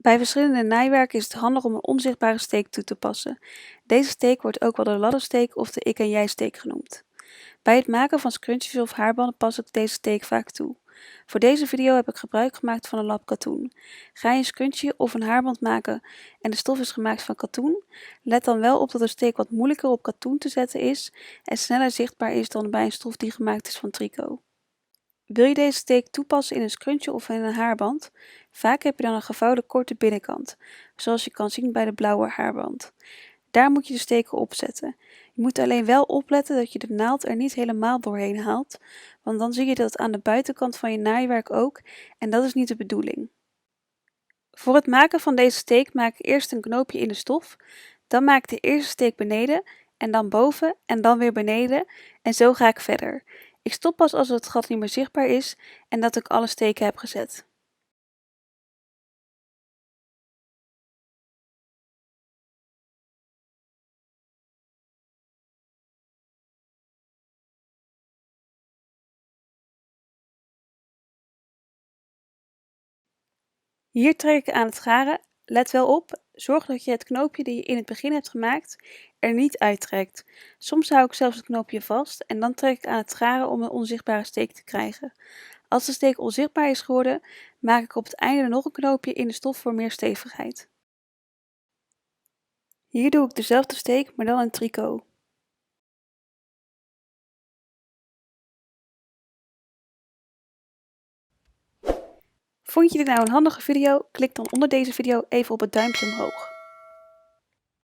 Bij verschillende naaiwerken is het handig om een onzichtbare steek toe te passen. Deze steek wordt ook wel de laddersteek of de ik en jij steek genoemd. Bij het maken van scrunchies of haarbanden pas ik deze steek vaak toe. Voor deze video heb ik gebruik gemaakt van een lap katoen. Ga je een scrunchie of een haarband maken en de stof is gemaakt van katoen? Let dan wel op dat de steek wat moeilijker op katoen te zetten is en sneller zichtbaar is dan bij een stof die gemaakt is van tricot. Wil je deze steek toepassen in een scrunchie of in een haarband? Vaak heb je dan een gevouwen korte binnenkant, zoals je kan zien bij de blauwe haarband. Daar moet je de steken op zetten. Je moet alleen wel opletten dat je de naald er niet helemaal doorheen haalt, want dan zie je dat aan de buitenkant van je naaiwerk ook en dat is niet de bedoeling. Voor het maken van deze steek maak ik eerst een knoopje in de stof, dan maak ik de eerste steek beneden en dan boven en dan weer beneden en zo ga ik verder. Ik stop pas als het gat niet meer zichtbaar is en dat ik alle steken heb gezet. Hier trek ik aan het garen. Let wel op, zorg dat je het knoopje die je in het begin hebt gemaakt er niet uittrekt. Soms hou ik zelfs het knoopje vast en dan trek ik aan het garen om een onzichtbare steek te krijgen. Als de steek onzichtbaar is geworden, maak ik op het einde nog een knoopje in de stof voor meer stevigheid. Hier doe ik dezelfde steek, maar dan in tricot. Vond je dit nou een handige video? Klik dan onder deze video even op het duimpje omhoog.